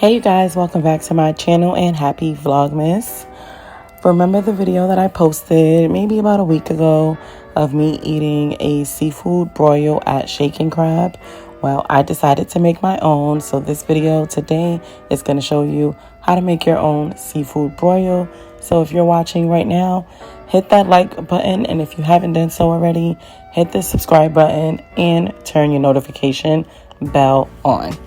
Hey you guys, welcome back to my channel and happy Vlogmas. Remember the video that I posted maybe about a week ago of me eating a seafood broil at Shake and Crab? Well, I decided to make my own, so this video today is going to show you how to make your own seafood broil. So if you're watching right now, hit that like button, and if you haven't done so already, hit the subscribe button and turn your notification bell on.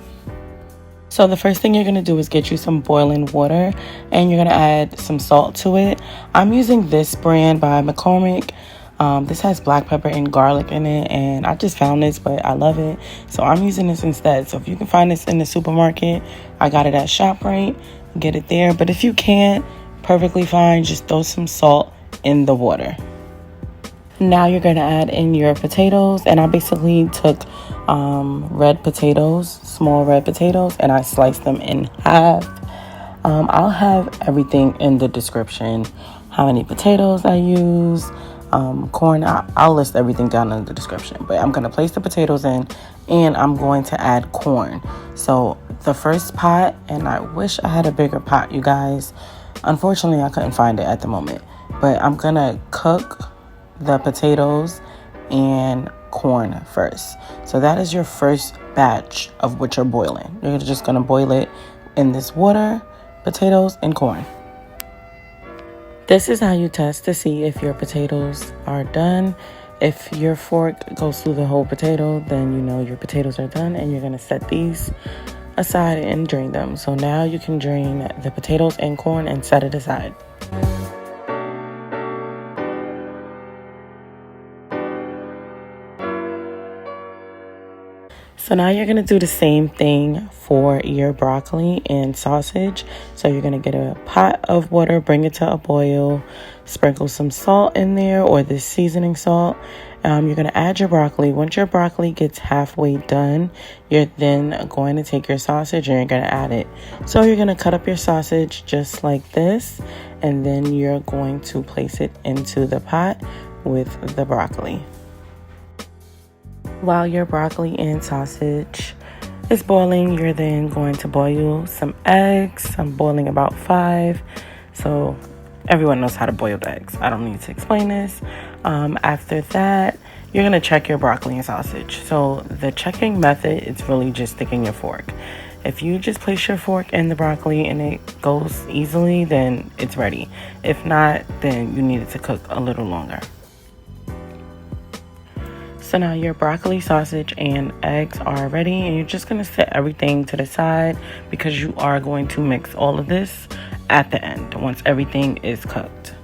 So the first thing you're going to do is get you some boiling water, and you're going to add some salt to it. I'm using this brand by McCormick. This has black pepper and garlic in it, and I just found this, but I love it. So I'm using this instead. So if you can find this in the supermarket, I got it at ShopRite, get it there. But if you can't, perfectly fine, just throw some salt in the water. Now you're going to add in your potatoes, and I basically took red potatoes, small red potatoes, and I sliced them in half. I'll have everything in the description, how many potatoes I use, corn. I'll list everything down in the description, but I'm going to place the potatoes in, and I'm going to add corn. So the first pot, and I wish I had a bigger pot, you guys. Unfortunately, I couldn't find it at the moment, but I'm going to cook the potatoes and corn first. So that is your first batch of what you're boiling. You're just going to boil it in this water, potatoes and corn. This is how you test to see if your potatoes are done. If your fork goes through the whole potato, then you know your potatoes are done, and you're going to set these aside and drain them. So now you can drain the potatoes and corn and set it aside. So now you're going to do the same thing for your broccoli and sausage. So you're going to get a pot of water, bring it to a boil, sprinkle some salt in there, or this seasoning salt. You're going to add your broccoli. Once your broccoli gets halfway done, you're then going to take your sausage and you're going to add it. So you're going to cut up your sausage just like this, and then you're going to place it into the pot with the broccoli. While your broccoli and sausage is boiling, you're then going to boil some eggs. I'm boiling about 5. So everyone knows how to boil eggs. I don't need to explain this. After that, you're going to check your broccoli and sausage. So the checking method is really just sticking your fork. If you just place your fork in the broccoli and it goes easily, then it's ready. If not, then you need it to cook a little longer. So now your broccoli, sausage, and eggs are ready, and you're just going to set everything to the side because you are going to mix all of this at the end once everything is cooked.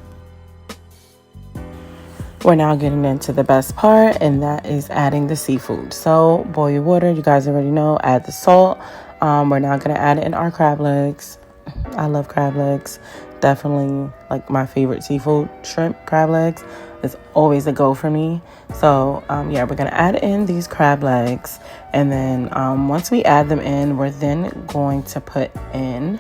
We're now getting into the best part, and that is adding the seafood. So boil your water, you guys already know, add the salt. We're now going to add in our crab legs. I love crab legs. Definitely like my favorite seafood, shrimp crab legs. It's always a go for me. So yeah, we're gonna add in these crab legs, and then once we add them in, we're then going to put in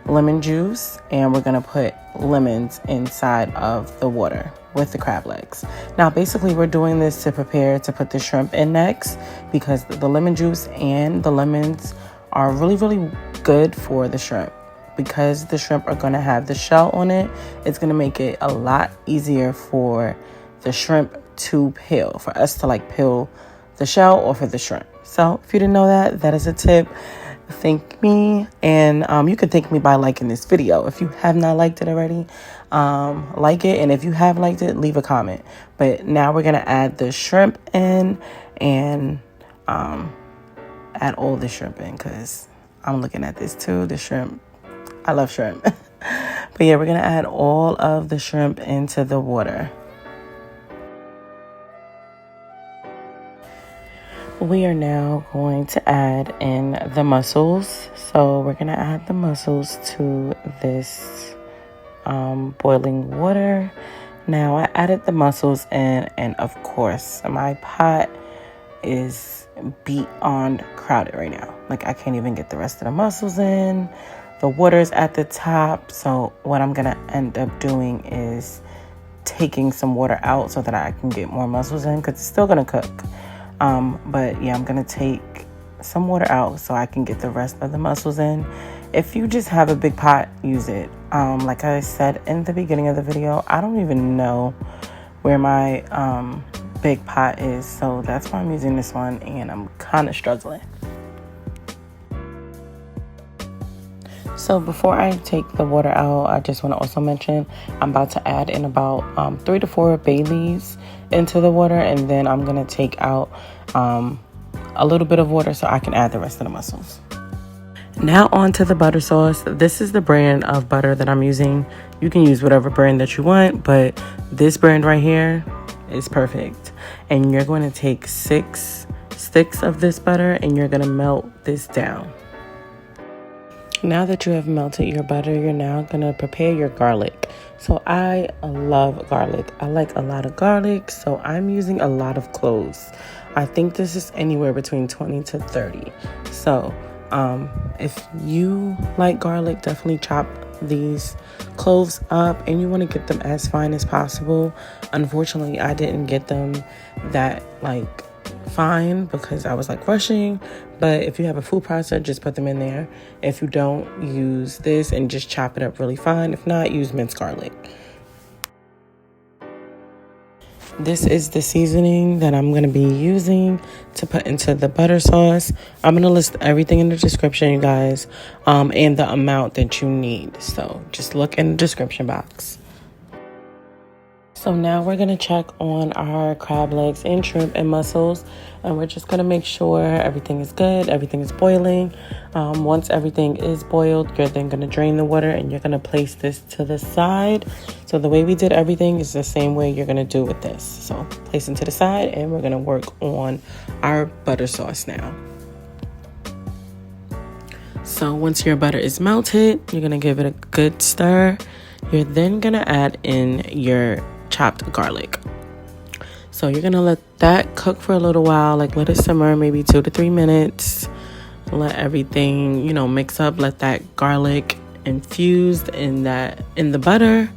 lemon juice, and we're gonna put lemons inside of the water with the crab legs. Now basically we're doing this to prepare to put the shrimp in next, because the lemon juice and the lemons are really good for the shrimp. Because the shrimp are going to have the shell on it, it's going to make it a lot easier for the shrimp to peel, for us to like peel the shell off of the shrimp. So if you didn't know that, that is a tip. Thank me, and you can thank me by liking this video. If you have not liked it already, like it, and if you have liked it, leave a comment. But now we're going to add the shrimp in, and add all the shrimp in, because I'm looking at this too, the shrimp. I love shrimp. But yeah, we're going to add all of the shrimp into the water. We are now going to add in the mussels. So we're going to add the mussels to this boiling water. Now I added the mussels in, and of course my pot is beyond crowded right now. Like I can't even get the rest of the mussels in. The water's at the top, so what I'm gonna end up doing is taking some water out so that I can get more mussels in, because it's still gonna cook. But yeah, I'm gonna take some water out so I can get the rest of the mussels in, If you just have a big pot, use it. Like I said in the beginning of the video, I don't even know where my big pot is, so that's why I'm using this one, and I'm kind of struggling. So before I take the water out, I just want to also mention I'm about to add in about 3 to 4 bay leaves into the water, and then I'm going to take out a little bit of water so I can add the rest of the mussels. Now on to the butter sauce. This is the brand of butter that I'm using. You can use whatever brand that you want, but this brand right here is perfect. And you're going to take 6 sticks of this butter and you're going to melt this down. Now that you have melted your butter, you're now going to prepare your garlic. So I love garlic. I like a lot of garlic, so I'm using a lot of cloves. I think this is anywhere between 20 to 30. So if you like garlic, definitely chop these cloves up, and you want to get them as fine as possible. Unfortunately, I didn't get them that fine because I was rushing, but if you have a food processor, just put them in there. If you don't, use this and just chop it up really fine. If not, use minced garlic. This is the seasoning that I'm going to be using to put into the butter sauce. I'm going to list everything in the description, you guys, and the amount that you need. So just look in the description box. So now we're going to check on our crab legs and shrimp and mussels, and we're just going to make sure everything is good, everything is boiling. Once everything is boiled, you're then going to drain the water and you're going to place this to the side. So the way we did everything is the same way you're going to do with this. So place it to the side, and we're going to work on our butter sauce now. So once your butter is melted, you're going to give it a good stir. You're then going to add in your chopped garlic. So you're gonna let that cook for a little while, let it simmer maybe 2 to 3 minutes. Let everything mix up. Let that garlic infuse in the butter.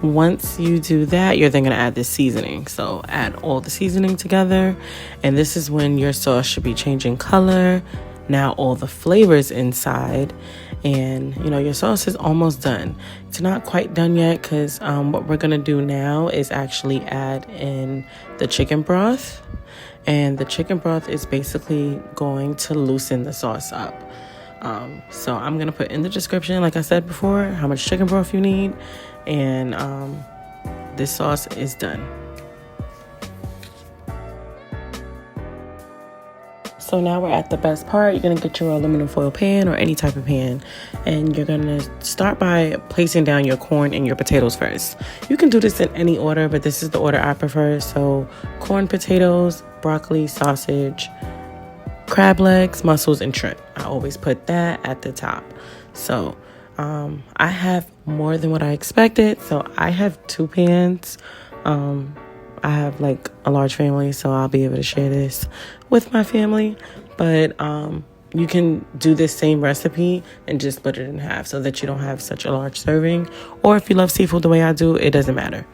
Once you do that, you're then gonna add the seasoning. So add all the seasoning together, and this is when your sauce should be changing color. Now all the flavors inside, and your sauce is almost done. It's not quite done yet because what we're gonna do now is actually add in the chicken broth, and the chicken broth is basically going to loosen the sauce up. So I'm gonna put in the description, like I said before, how much chicken broth you need, and this sauce is done. So now we're at the best part. You're going to get your aluminum foil pan or any type of pan, and you're going to start by placing down your corn and your potatoes first. You can do this in any order, but this is the order I prefer. So corn, potatoes, broccoli, sausage, crab legs, mussels, and shrimp. I always put that at the top. So I have more than what I expected. So I have 2 pans. I have a large family, so I'll be able to share this with my family. But you can do this same recipe and just split it in half so that you don't have such a large serving. Or if you love seafood the way I do, it doesn't matter.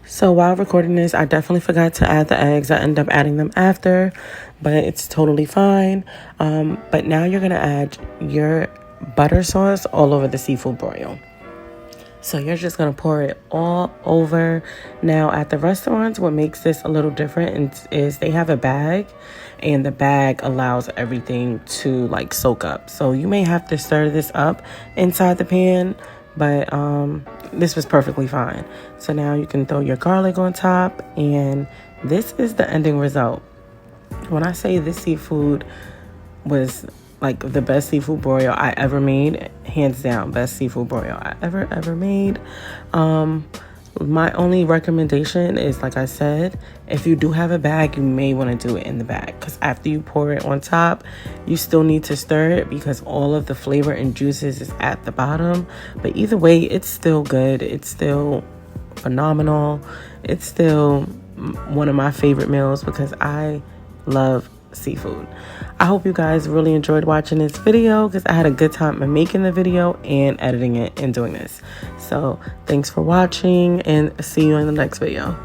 So while recording this, I definitely forgot to add the eggs. I end up adding them after, but it's totally fine. But now you're going to add your butter sauce all over the seafood broil. So you're just going to pour it all over. Now at the restaurants, what makes this a little different is they have a bag, and the bag allows everything to soak up. So you may have to stir this up inside the pan, but this was perfectly fine. So now you can throw your garlic on top, and this is the ending result. When I say this seafood was the best seafood broil I ever made, hands down, best seafood broil I ever made. My only recommendation is, like I said, if you do have a bag, you may want to do it in the bag, because after you pour it on top, you still need to stir it because all of the flavor and juices is at the bottom. But either way, it's still good. It's still phenomenal. It's still one of my favorite meals because I love seafood. I hope you guys really enjoyed watching this video because I had a good time making the video and editing it and doing this. So thanks for watching, and see you in the next video.